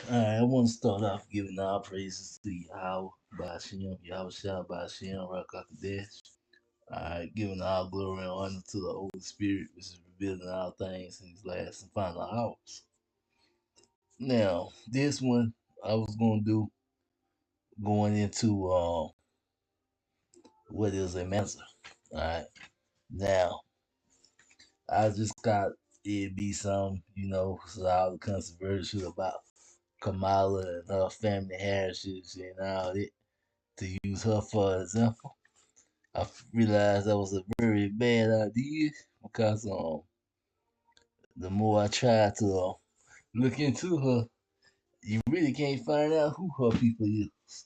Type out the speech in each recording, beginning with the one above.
Alright, I want to start off giving all praises to Yahweh, Bashim, Yahweh Shah, Bashim, Rakakadesh. Alright, giving all glory and honor to the Holy Spirit, which is revealing all things in these last and final hours. Now, this one I was going to do going into what is a mamzer. Alright, now, I just got it be some, so all the controversial about Kamala and her family heritage and all that to use her for example. I realized that was a very bad idea because the more I tried to look into her, you really can't find out who her people is.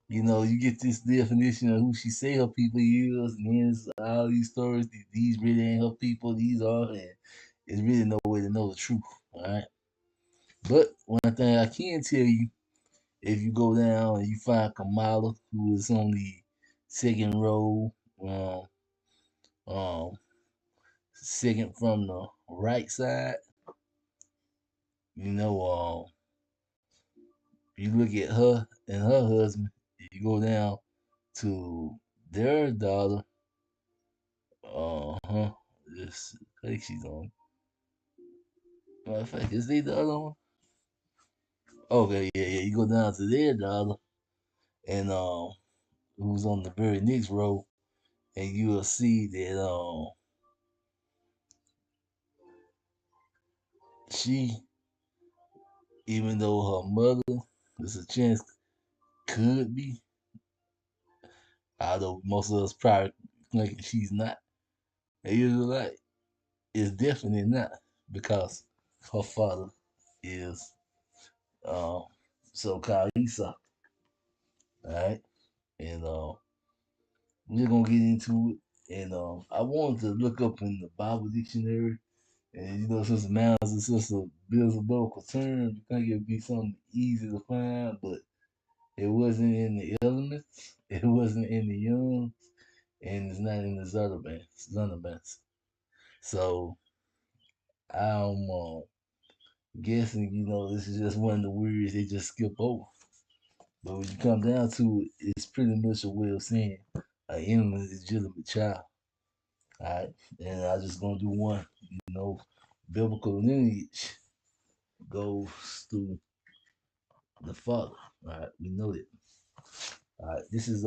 You get this definition of who she say her people is, and then it's all these stories. These really ain't her people. These are, and there's really no way to know the truth. All right. But one thing I can tell you, if you go down and you find Kamala, who is on the second row, um, second from the right side, you know, you look at her and her husband, you go down to their daughter, huh, this, I think she's on. Matter of fact, is they the other one? Okay, yeah, you go down to their daughter, and who's on the very next row, and you will see that she, even though her mother, there's a chance could be, although most of us probably think she's not an Israelite, is definitely not because her father is um, so-called Esau. All right, and we're gonna get into it. And I wanted to look up in the Bible dictionary, and since the mounds is just a biblical term, you think it'd be something easy to find, but it wasn't in the elements, it wasn't in the young, and it's not in the Zonderbands. So I'm guessing, this is just one of the words they just skip over. But when you come down to it, it's pretty much a way of saying an illegitimate child. Alright. And I just gonna do one. Biblical lineage goes through the father. Alright, we know that. Alright, this is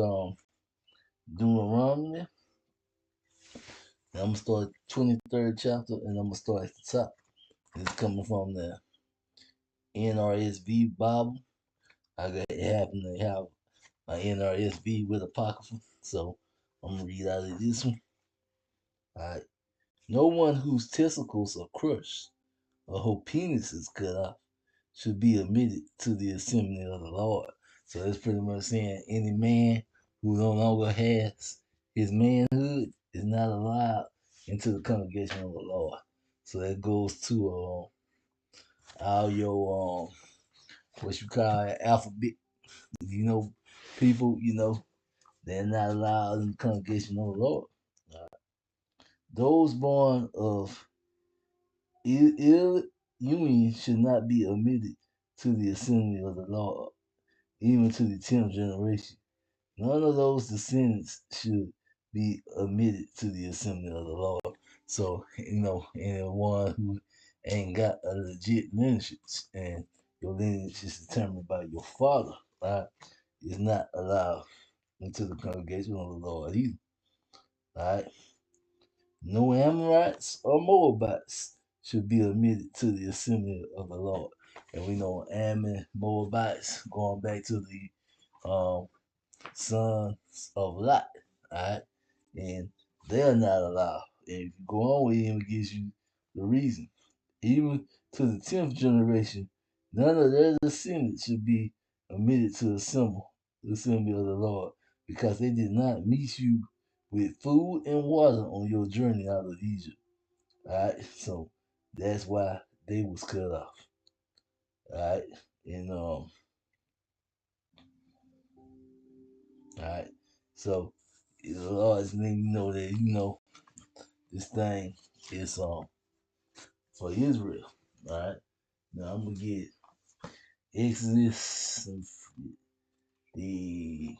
Deuteronomy. And I'm gonna start 23rd chapter and I'm gonna start at the top. It's coming from the NRSV Bible. I got happen to have my NRSV with Apocrypha. So I'm gonna read out of this one. Alright. No one whose testicles are crushed or whose penis is cut off should be admitted to the assembly of the Lord. So that's pretty much saying any man who no longer has his manhood is not allowed into the congregation of the Lord. So that goes to all your what you call it, alphabet, people, they're not allowed in the congregation of the Lord. Those born of ill union should not be admitted to the assembly of the Lord, even to the 10th generation. None of those descendants should be admitted to the assembly of the Lord. So, anyone who ain't got a legit lineage and your lineage is determined by your father, right, is not allowed into the congregation of the Lord either. Right? No Amorites or Moabites should be admitted to the assembly of the Lord. And we know Ammon, Moabites, going back to the sons of Lot, alright? And they're not allowed. And if you go on with him, it gives you the reason. Even to the 10th generation, none of their descendants should be admitted to the assembly of the Lord, because they did not meet you with food and water on your journey out of Egypt. Alright, so that's why they was cut off. Alright, and alright, so the Lord's letting you know that this thing is for Israel. Alright, now I'm gonna get Exodus, the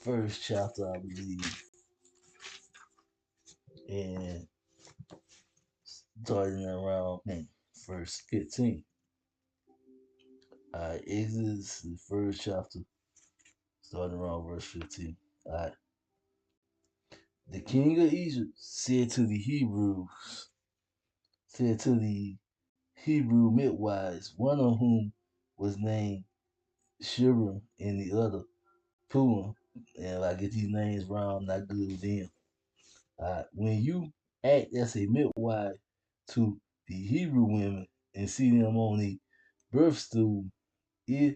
first chapter, I believe, and starting around verse 15. Alright, Exodus, the first chapter, starting around verse 15. Alright. The king of Egypt said to the Hebrew midwives, one of whom was named Shibra and the other Puah. And if I get these names wrong, not good with them. When you act as a midwife to the Hebrew women and see them on the birth stool, if,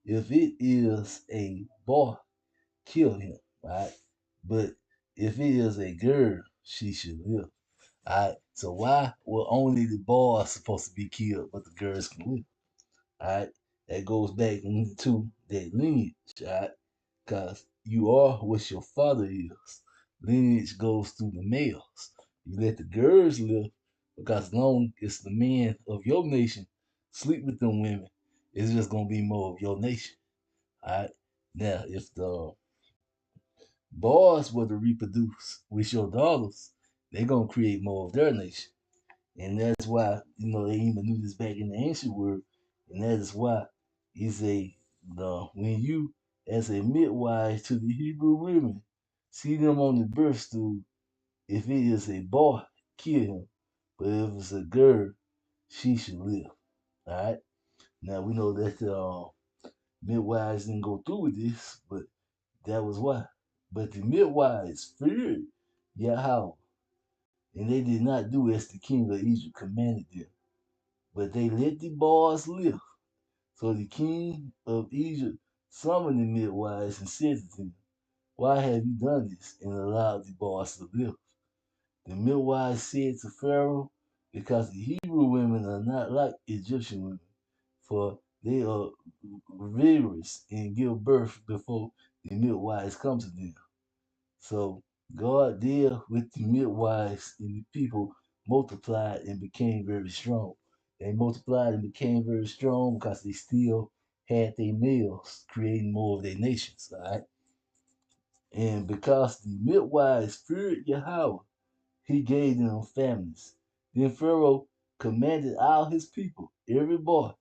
if it is a boy, kill him, right? But if it is a girl, she should live. Alright, so why were only the boys supposed to be killed, but the girls can live? Alright, that goes back into that lineage, alright? Because you are what your father is. Lineage goes through the males. You let the girls live because as long as the men of your nation sleep with them women, it's just gonna be more of your nation. Alright. Now, if the boys were to reproduce with your daughters, they're gonna create more of their nation. And that's why, they even knew this back in the ancient world. And that is why he say when you as a midwife to the Hebrew women see them on the birth stool, if it is a boy, kill him. But if it's a girl, she should live. Alright? Now we know that the midwives didn't go through with this, but that was why. But the midwives feared Yahweh, and they did not do as the king of Egypt commanded them, but they let the boys live. So the king of Egypt summoned the midwives and said to them, why have you done this and allowed the boys to live? The midwives said to Pharaoh, because the Hebrew women are not like Egyptian women, for they are vigorous and give birth before the midwives come to them. So God dealt with the midwives, and the people multiplied and became very strong. They multiplied and became very strong because they still had their males creating more of their nations. All right. And because the midwives feared Yahweh, he gave them families. Then Pharaoh commanded all his people, every boy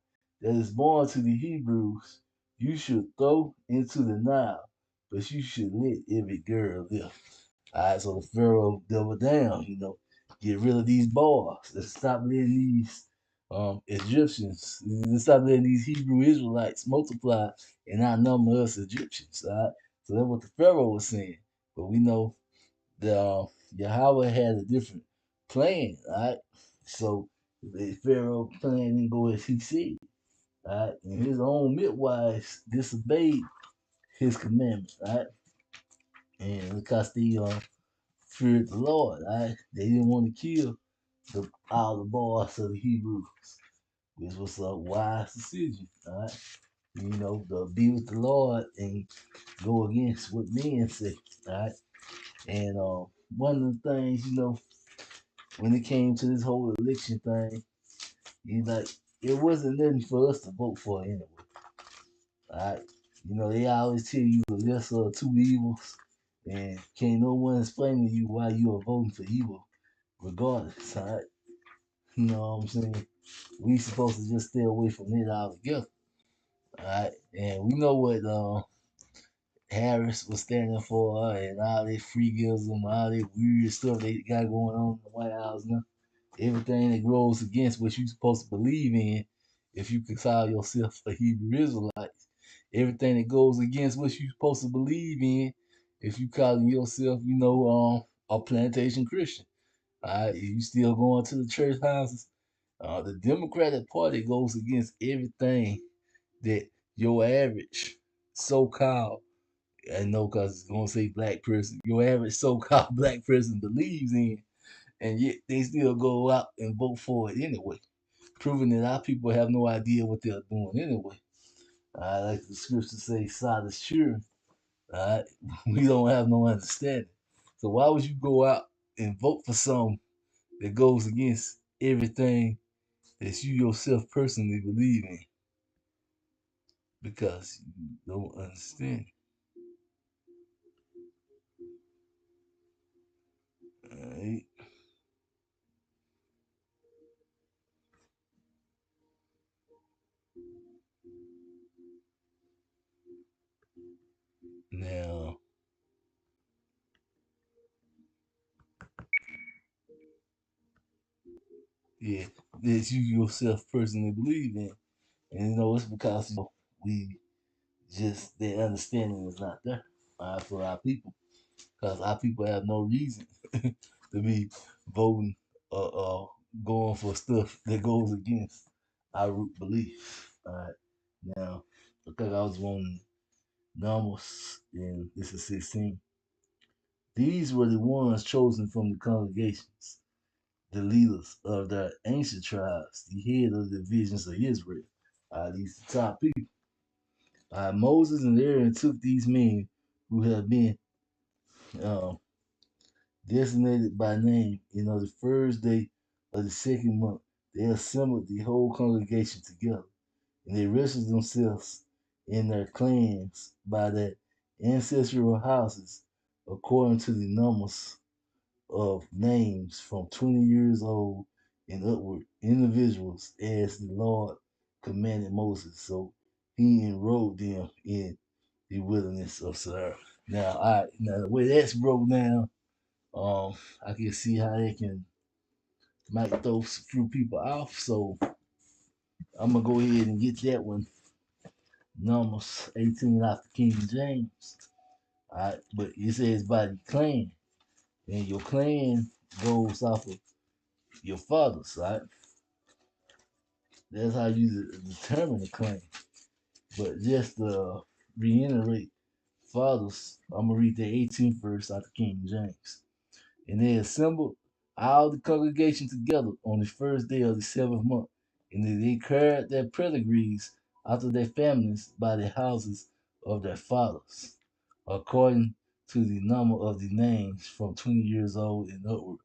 that is born to the Hebrews, you should throw into the Nile, but you should let every girl live. All right, so the Pharaoh doubled down, get rid of these boys. Let's stop letting these Egyptians, let's stop letting these Hebrew Israelites multiply and outnumber us Egyptians. All right, so that's what the Pharaoh was saying. But we know that Yahweh had a different plan. All right, so the Pharaoh plan didn't go as he said. All right, and his own midwives disobeyed his commandments. All right, and because they feared the Lord. Right? They didn't want to kill all the boys of the Hebrews, which was a wise decision. All right? To be with the Lord and go against what men say. All right? And one of the things, when it came to this whole election thing, it wasn't nothing for us to vote for anyway. All right? They always tell you the lesser of two evils, and can't no one explain to you why you are voting for evil regardless. All right? You know what I'm saying? We supposed to just stay away from it altogether. Alright. And we know what Harris was standing for and all that freegism, all that weird stuff they got going on in the White House now. Everything that goes against what you're supposed to believe in, if you can call yourself a Hebrew Israelite. Everything that goes against what you're supposed to believe in, if you calling yourself, a plantation Christian. Alright, you still going to the church houses. The Democratic Party goes against everything that your average so-called, I know because it's going to say black person, your average so-called black person believes in, and yet they still go out and vote for it anyway, proving that our people have no idea what they're doing anyway. Like the scriptures say, "Silence sure." All right, we don't have no understanding. So why would you go out and vote for something that goes against everything that you yourself personally believe in because you don't understand. Alright. Now, yeah, that you yourself personally believe in. And it's because we just their understanding is not there for our people. Because our people have no reason to be voting or going for stuff that goes against our root belief. All right. Now, because I was wanting numbers, and this is 16. These were the ones chosen from the congregations, the leaders of the ancient tribes, the head of the divisions of Israel. These the top people. Moses and Aaron took these men who had been um, designated by name, the first day of the second month. They assembled the whole congregation together, and they registered themselves in their clans by their ancestral houses according to the numbers of names from 20 years old and upward individuals as the Lord commanded Moses. So he enrolled them in the wilderness of Sinai. Now the way that's broke down, I can see how they can might throw a few people off. So I'm gonna go ahead and get that one. Numbers 18 out the King James. Alright, but it says by the clan, and your clan goes off of your fathers, right? That's how you determine the clan. But just to reiterate, fathers, I'm gonna read the 18th verse out the King James. And they assembled all the congregation together on the first day of the seventh month, and they carried their pedigrees after their families by the houses of their fathers, according to the number of the names from 20 years old and upward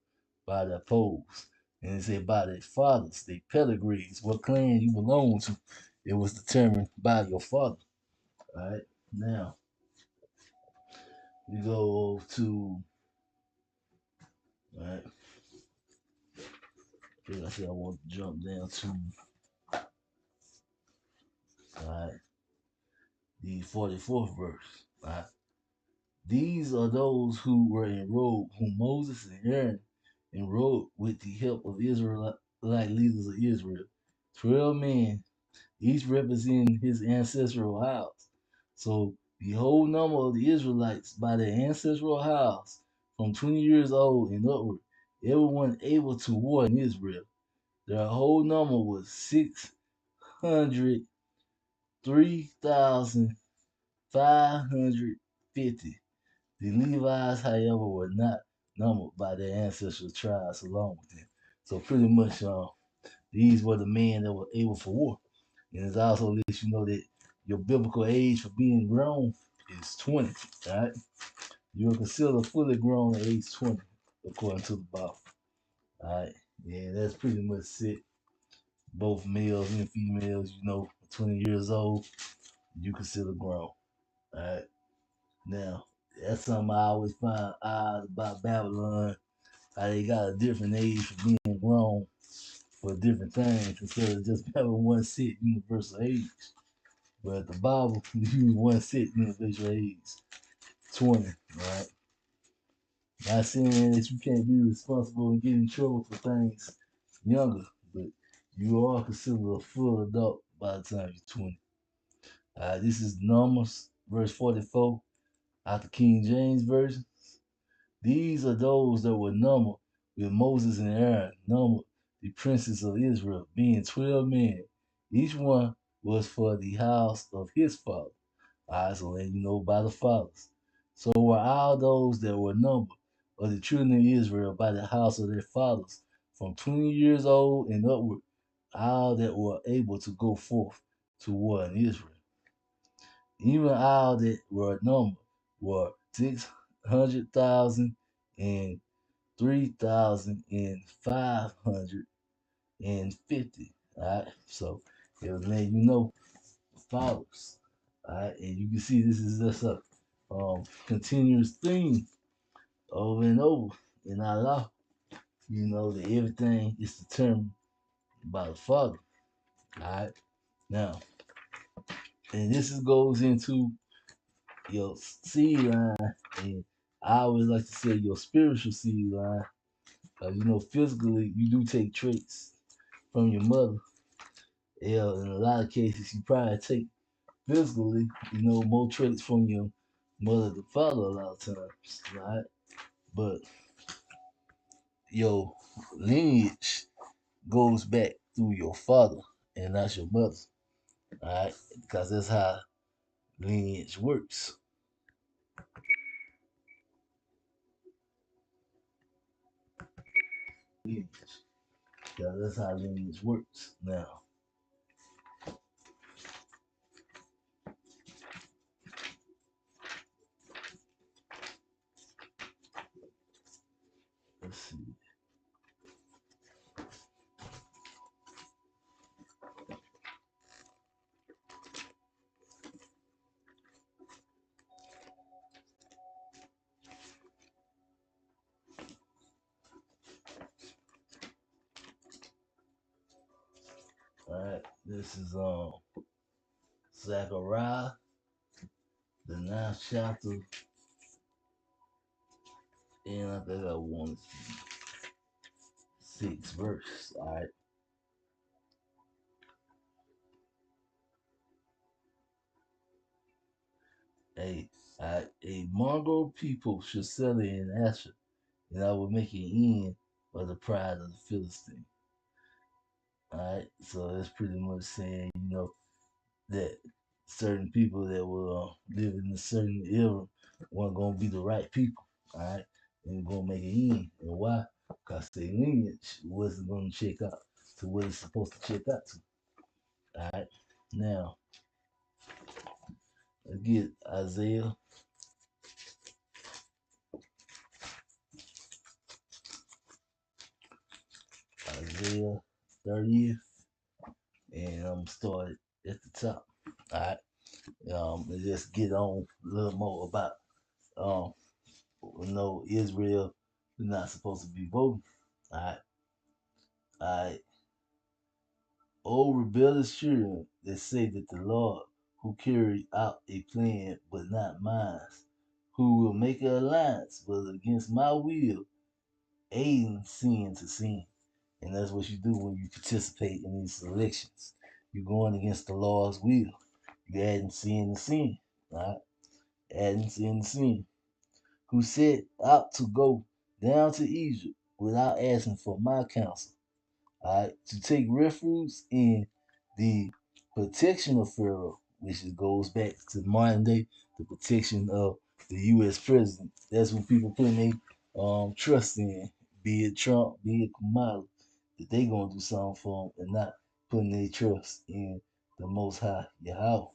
by their poles. And it said by their fathers, their pedigrees, what clan you belong to, it was determined by your father. All right. Now we go to all right. Like I said, I want to jump down to right, the 44th verse. Right. These are those who were enrolled, whom Moses and Aaron enrolled with the help of Israelite leaders of Israel. 12 men, each representing his ancestral house. So the whole number of the Israelites by their ancestral house, from 20 years old and upward, everyone able to war in Israel. Their whole number was 603,550. The Levites, however, were not numbered by their ancestral tribes along with them. So pretty much, these were the men that were able for war. And it also lets you know that your biblical age for being grown is 20. Right? You're considered fully grown at age 20, according to the Bible. All right. Yeah, that's pretty much it. Both males and females, 20 years old, you consider grown. All right. Now, that's something I always find odd about Babylon. How they got a different age for being grown for different things instead of just having one set universal age. But the Bible, you use one set universal age, 20, right? Not saying that you can't be responsible and get in trouble for things younger, but you are considered a full adult by the time you're 20. This is Numbers, verse 44, out the King James Version. These are those that were numbered with Moses and Aaron, numbered the princes of Israel, being 12 men. Each one was for the house of his father. So then by the fathers. So were all those that were numbered of the children of Israel by the house of their fathers, from 20 years old and upward, all that were able to go forth to war in Israel. Even all that were numbered were 600,000 and 3,550. All right, so it'll let you know fathers. All right, and you can see this is just a continuous theme over and over in our law. You know that everything is determined by the father. All right, now, and goes into your seed line, and I always like to say your spiritual seed line. You know, physically, you do take traits from your mother. Yeah, in a lot of cases, you probably take physically, you know, more traits from your mother than father a lot of times, right? But your lineage goes back through your father and not your mother, all right? Because that's how lineage works. Lineage. Yeah, that's how lineage works. Now, let's see. All right, this is Zechariah, the ninth chapter, and I think I wanted six verse. All right. A, a Mongol people should settle in Asher, and I will make an end of the pride of the Philistine. Alright, so that's pretty much saying, you know, that certain people that will live in a certain era weren't gonna be the right people. Alright, and gonna make an end. And why? Because their lineage wasn't gonna check out to what it's supposed to check out to. Alright. Now, let's get Isaiah 30th, and I'm started at the top. All right. And just get on a little more about um, Israel is not supposed to be voting. All right. All right. Oh, rebellious children that say that the Lord who carried out a plan but not mine, who will make an alliance but against my will, aiding sin to sin. And that's what you do when you participate in these elections. You're going against the Lord's will. You're adding sin to sin. Right? Adding sin to sin. Who set out to go down to Egypt without asking for my counsel. Alright, to take refuge in the protection of Pharaoh, which goes back to modern day, the protection of the U.S. president. That's what people put their trust in, be it Trump, be it Kamala, that they gonna do something for them and not putting their trust in the Most High Yahweh.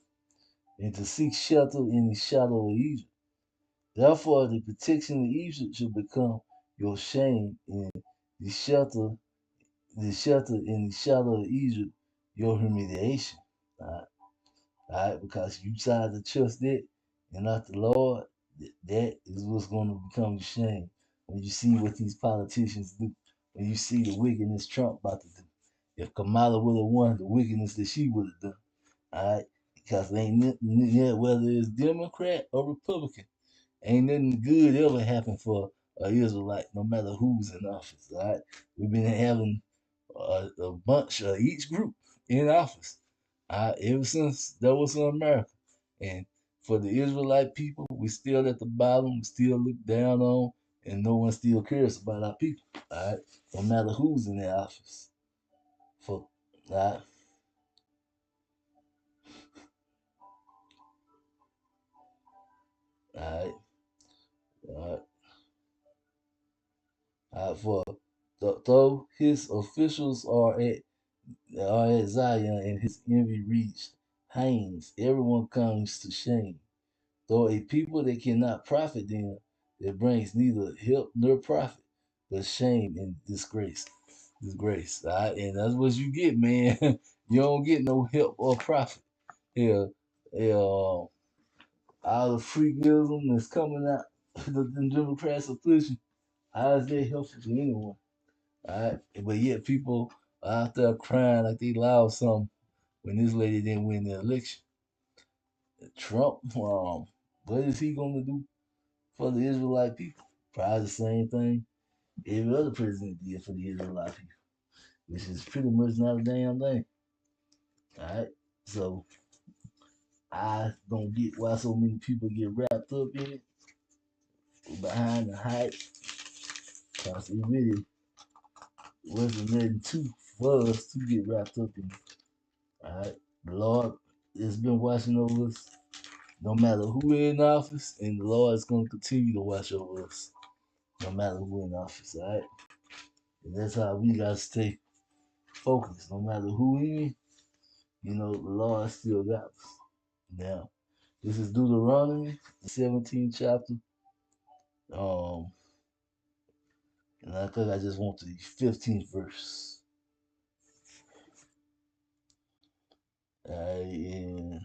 And to seek shelter in the shadow of Egypt. Therefore, the protection of Egypt should become your shame, and the shelter in the shadow of Egypt, your humiliation. All right, because you decide to trust that and not the Lord, that is what's going to become your shame when you see what these politicians do, when you see the wickedness Trump about to do. If Kamala would have won, the wickedness that she would have done. All right, because they ain't whether it's Democrat or Republican, ain't nothing good ever happened for an Israelite, no matter who's in office. All right, we've been having a bunch of each group in office ever since there was in America. And for the Israelite people, we still at the bottom, we still look down on, and no one still cares about our people. All right, no matter who's in the office. For all right, all right, all right. For though his officials are at Zion and his envy reached Hanes, everyone comes to shame. Though a people that cannot profit them, that brings neither help nor profit, but shame and disgrace. His grace. All right? And that's what you get, man. You don't get no help or profit. Hell, hell, all the freakism that's coming out, the Democrats are pushing. How is that helpful to anyone? All right? But yet people are out there crying like they lost something when this lady didn't win the election. Trump, what is he going to do for the Israelite people? Probably the same thing every other president did for the Israelite people, which is pretty much not a damn thing. All right, so I don't get why so many people get wrapped up in it behind the hype, cause it really wasn't nothing to for us to get wrapped up in. All right, the Lord has been watching over us, no matter who in office, and the Lord is going to continue to watch over us, no matter who in office. All right, and that's how we gotta stay focused, no matter who in. The Lord still got us. Now, this is Deuteronomy, the 17th chapter. Um, and I think I just want the 15th verse. And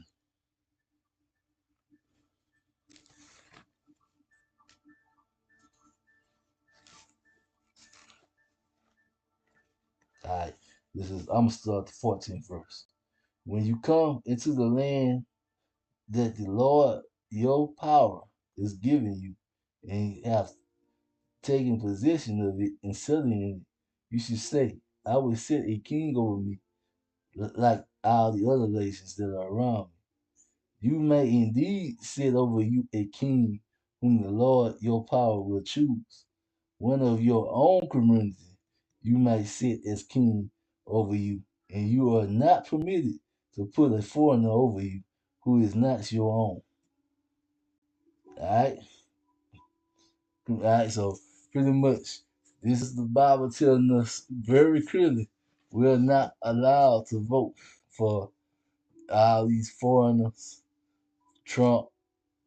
alright, I'm gonna start the 14th verse. When you come into the land that the Lord your power is giving you, and you have taken possession of it and settling in it, you should say, I will set a king over me, like all the other nations that are around me. You may indeed set over you a king whom the Lord your power will choose. One of your own community you might sit as king over you, and you are not permitted to put a foreigner over you who is not your own. Alright? Alright, so pretty much this is the Bible telling us very clearly we're not allowed to vote for all these foreigners, Trump,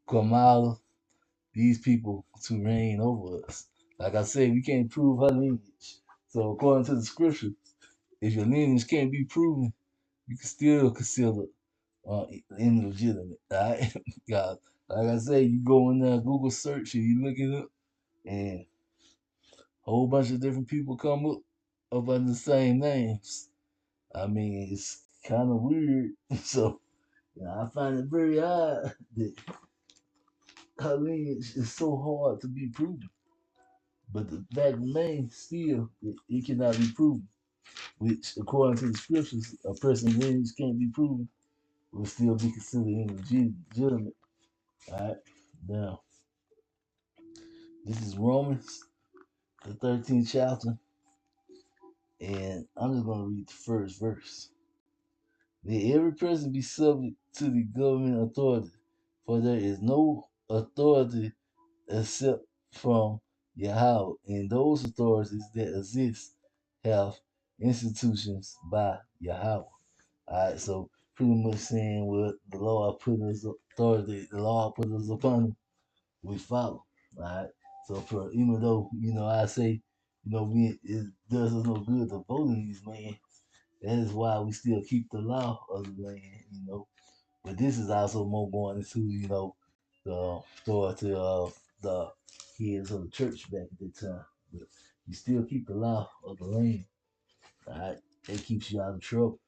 Kamala, these people to reign over us. Like I said, we can't prove her lineage. So according to the scripture, if your lineage can't be proven, you can still consider illegitimate. All right, God, like I say, you go in there, Google search, and you look it up, and a whole bunch of different people come up under the same names. I mean, it's kind of weird. So I find it very odd that her lineage is so hard to be proven. But the fact remains still that it cannot be proven, which, according to the scriptures, a person's lineage can't be proven, will still be considered illegitimate. All right, now this is Romans, the 13th chapter, and I'm just going to read the first verse. Let every person be subject to the government authority, for there is no authority except from Yahweh, and those authorities that exist have institutions by Yahweh. Alright, so pretty much saying what the Lord put us authority, the Lord put us upon, we follow. Alright, so for even though I say it does us no good to vote in these man, that is why we still keep the law of the land. But this is also more going into the authority of the heads of the church back at that time. But you still keep the law of the land. Alright, that keeps you out of trouble.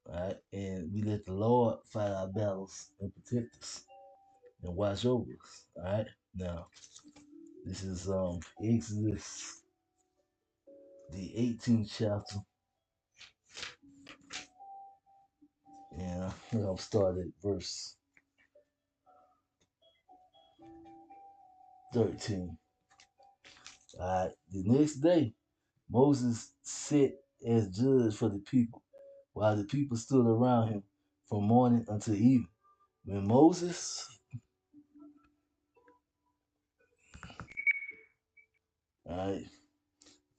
Alright, and we let the Lord fight our battles and protect us and watch over us. Alright, now this is Exodus, the 18th chapter, and I'll start at verse 13. Alright, the next day Moses sat as judge for the people, while the people stood around him from morning until evening. When Moses, alright,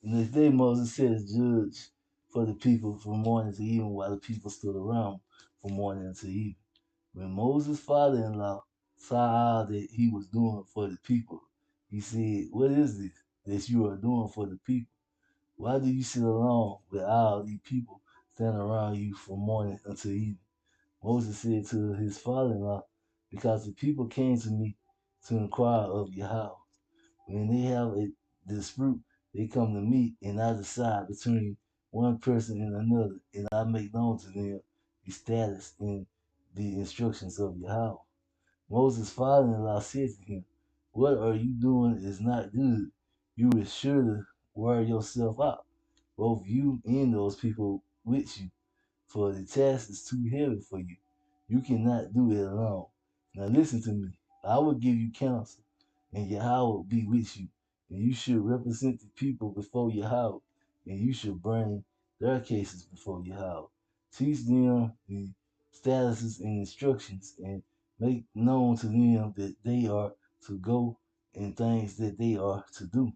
the next day Moses sat as judge for the people from morning to evening, while the people stood around from morning until evening. When Moses' father-in-law saw all that he was doing for the people, he said, "What is this that you are doing for the people? Why do you sit alone with all these people standing around you from morning until evening? Moses said to his father-in-law, because the people came to me to inquire of Yahweh. When they have a dispute, they come to me, and I decide between one person and another, and I make known to them the status and the instructions of Yahweh. Moses' father-in-law said to him, what are you doing is not good. You will surely wear yourself out, both you and those people with you, for the task is too heavy for you. You cannot do it alone. Now listen to me. I will give you counsel, and Yahweh will be with you. And you should represent the people before Yahweh, and you should bring their cases before Yahweh. Teach them the statuses and instructions, and make known to them that they are to go and things that they are to do.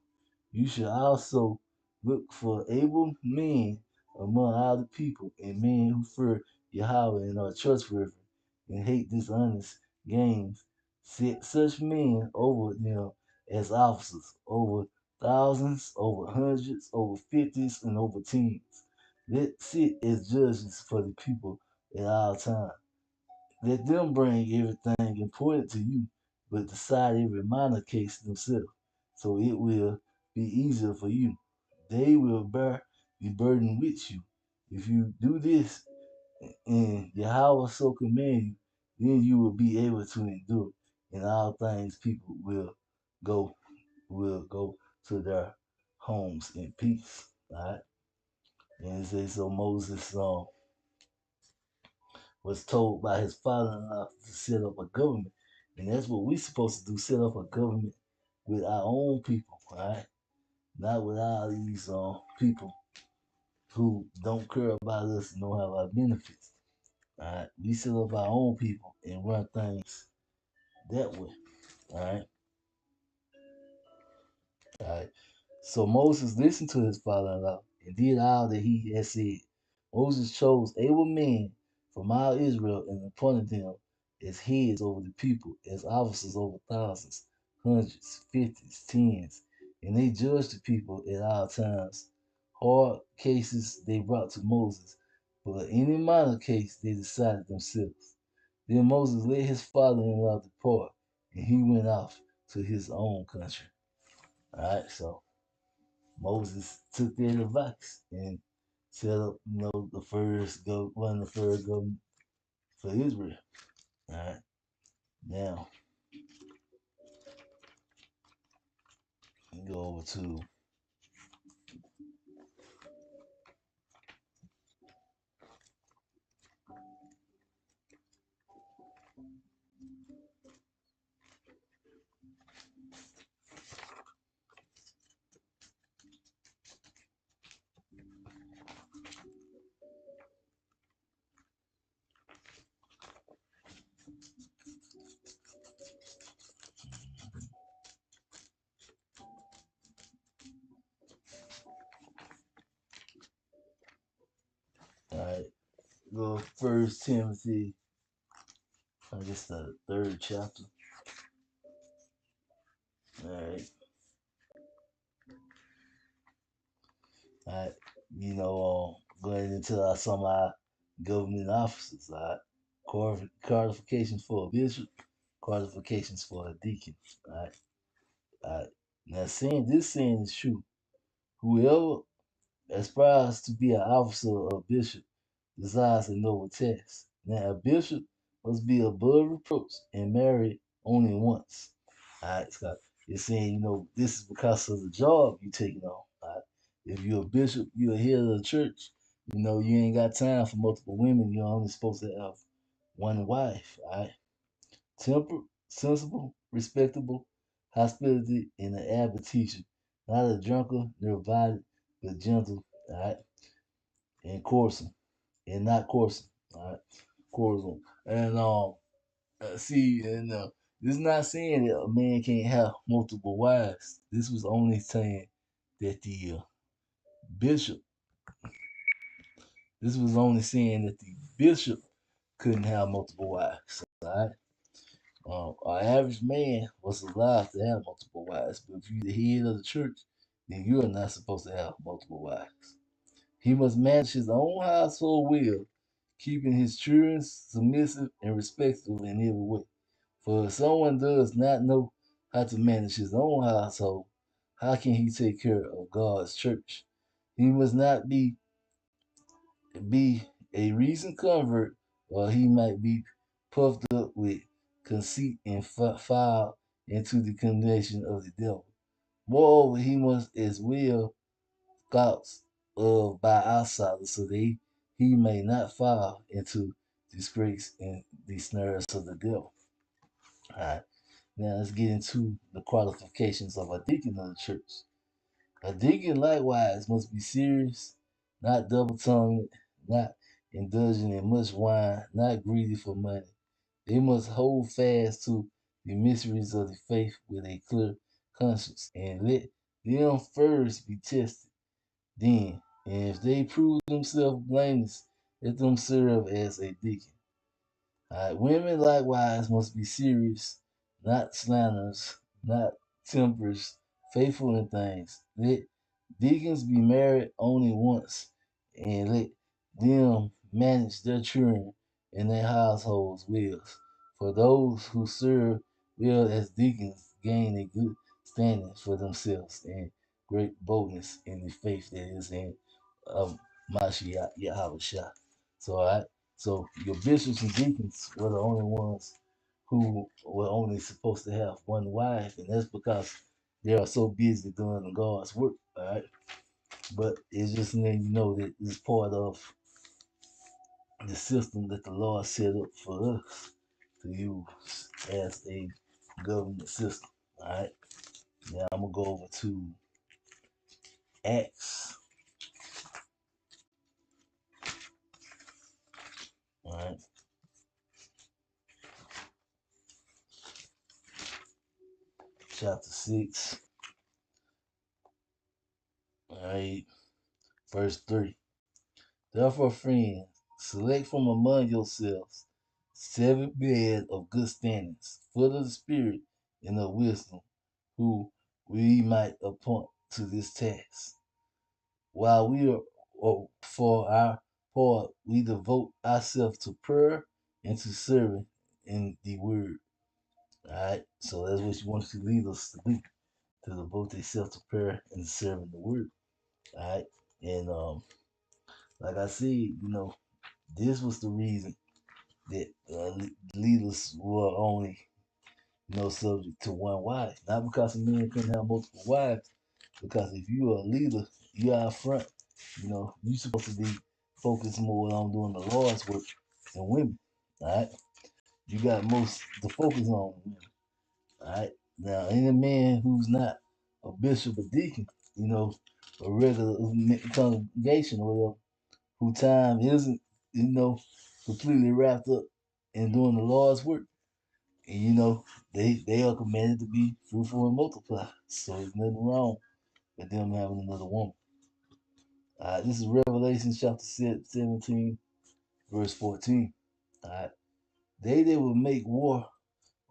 You should also look for able men among all the people, and men who fear Yahweh and are trustworthy and hate dishonest gains. Set such men over them as officers, over thousands, over hundreds, over fifties, and over tens. Let sit as judges for the people at all times. Let them bring everything important to you, but decide every minor case themselves, so it will be easier for you. They will bear the burden with you. If you do this and Yahweh so command you, then you will be able to endure. In all things, people go go to their homes in peace. All right. And it says so Moses was told by his father-in-law to set up a government. And that's what we're supposed to do, set up a government with our own people, all right? Not with all these people who don't care about us and don't have our benefits. All right. We set up our own people and run things that way. All right. All right. So Moses listened to his father-in-law and did all that he had said. Moses chose able men from all Israel and appointed them as heads over the people, as officers over thousands, hundreds, fifties, tens, and they judged the people at all times. Hard cases they brought to Moses, but any minor case they decided themselves. Then Moses let his father-in-law depart, and he went off to his own country. All right, so Moses took their advice and set up, the first go one of the first government for Israel. All right. Now we go over to all right. Go First Timothy. I guess the third chapter. All right. All right. Going into some of our government officers. All right. Qualifications for a bishop. Qualifications for a deacon. All right. All right. Now, saying is true. Whoever aspires to be an officer or bishop desires a noble task. Now, a bishop must be above reproach and married only once. All right, Scott. It's saying, this is because of the job you're taking on. All right? If you're a bishop, you're a head of the church. You ain't got time for multiple women. You're only supposed to have one wife. All right. Temperate, sensible, respectable, hospitality, and an avid teacher. Not a drunkard, nor violent, but gentle. All right. And coursing, and not coursing. All right. Coursing. And see, and this is not saying that a man can't have multiple wives. This was only saying that the bishop. This was only saying that the bishop couldn't have multiple wives. All right. Our average man was allowed to have multiple wives, but if you're the head of the church, then you are not supposed to have multiple wives. He must manage his own household well, keeping his children submissive and respectful in every way. For if someone does not know how to manage his own household, how can he take care of God's church? He must not be a recent convert, or he might be puffed up with conceit and fall into the condemnation of the devil. Moreover, he must as well thoughts of by outsiders, so that he may not fall into disgrace and the snares of the devil. All right. Now let's get into the qualifications of a deacon of the church. A deacon likewise must be serious, not double-tongued, not indulging in much wine, not greedy for money. They must hold fast to the mysteries of the faith with a clear conscience, and let them first be tested. Then, and if they prove themselves blameless, let them serve as a deacon. Women likewise must be serious, not slanderers, not temperers, faithful in things. Let deacons be married only once, and let them manage their children and their households well. For those who serve well as deacons gain a good standing for themselves and great boldness in the faith that is in Mashiach Yahweh. So your bishops and deacons were the only ones who were only supposed to have one wife, and that's because they are so busy doing God's work. All right, but it's just letting you know that it's part of the system that the Lord set up for us to use as a government system. All right, now I'm gonna go over to Acts. All right, chapter 6. All right, verse 3. Therefore, friends, select from among yourselves 7 men of good standings, full of the Spirit and of wisdom, who we might appoint to this task. While we are for our part, we devote ourselves to prayer and to serving in the word. All right, so that's what you want to lead us to do, to devote themselves to prayer and serving the word. All right, and like I said, this was the reason that leaders were only subject to one wife. Not because a man couldn't have multiple wives, because if you are a leader, you are out front. You're supposed to be focused more on doing the Lord's work than women. All right, you got most to focus on women. All right, now any man who's not a bishop or deacon, a regular congregation or whatever, who time isn't, completely wrapped up in doing the Lord's work. And they are commanded to be fruitful and multiply. So there's nothing wrong with them having another woman. This is Revelation chapter 17, verse 14. They that will make war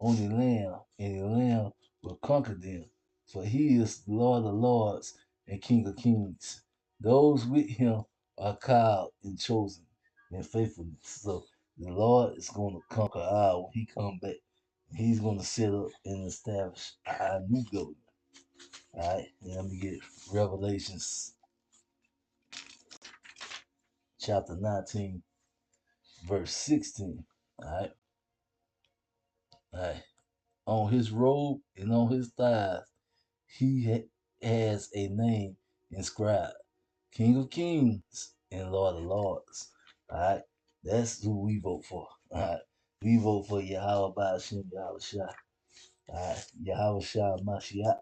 on the Lamb, and the Lamb will conquer them. For he is the Lord of lords and King of kings. Those with him are called and chosen in faithfulness. So the Lord is going to conquer all when he come back. He's going to set up and establish our new government. All right, and let me get Revelations chapter 19, verse 16. All right, all right. On his robe and on his thighs, he has a name inscribed, King of Kings and Lord of Lords. All right, that's who we vote for. All right, we vote for Yahweh Ba'ashem Yahweh Shah. All right, Yahweh Shah Mashiach,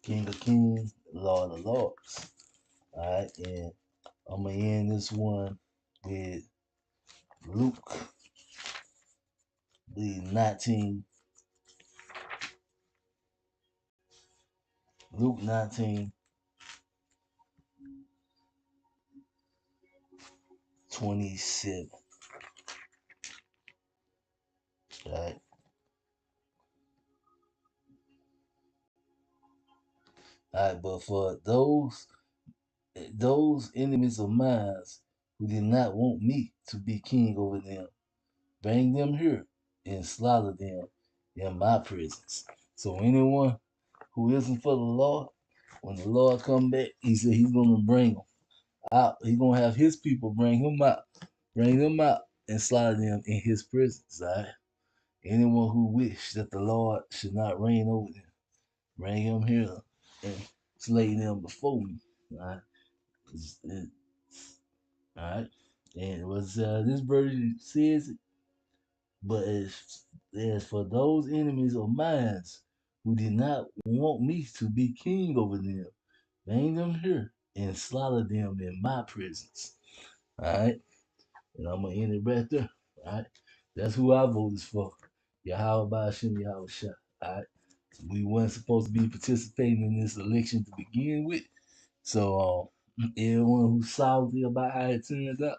King of Kings, Lord of Lords. All right, and I'm gonna end this one with Luke, the 19, Luke 19:27. All right. All All right, but for those enemies of mine who did not want me to be king over them, bring them here and slaughter them in my presence. So anyone who isn't for the Lord, when the Lord come back, he said he's gonna bring them out. He's gonna have his people bring them out and slaughter them in his presence. All right. Anyone who wish that the Lord should not reign over them, bring him here and slay them before me. All right. All right. And it was this version says it, but as for those enemies of mine who did not want me to be king over them, bring them here and slaughter them in my presence. All right. And I'm gonna end it right there. All right. That's who I voted for. Yahweh Hashem Yahweh Shah. All right. We weren't supposed to be participating in this election to begin with. So everyone who's salty about how it turned out,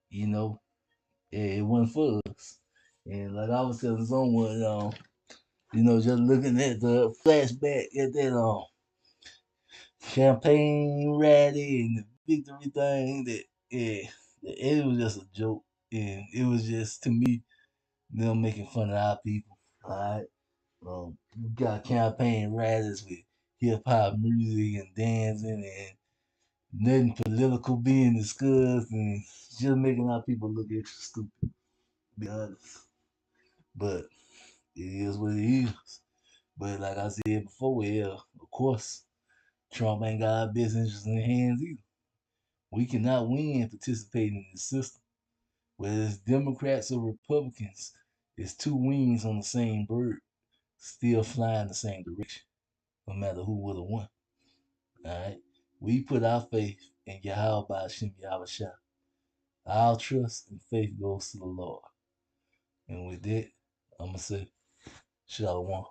you know, it wasn't for us. And like I was telling someone, just looking at the flashback at that campaign rally and the victory thing, that yeah, it was just a joke, and it was just to me them making fun of our people. All right, we got campaign rallies with hip hop music and dancing and nothing political being discussed, and just making our people look extra stupid. To be honest, but it is what it is. But like I said before, yeah, of course, Trump ain't got our best interests in hands either. We cannot win participating in the system. Whether it's Democrats or Republicans, it's two wings on the same bird, still flying the same direction, no matter who would have won. Alright? We put our faith in Yahweh Hashem Yahweh Shah. Our trust and faith goes to the Lord. And with that, I'm going to say, Shalom.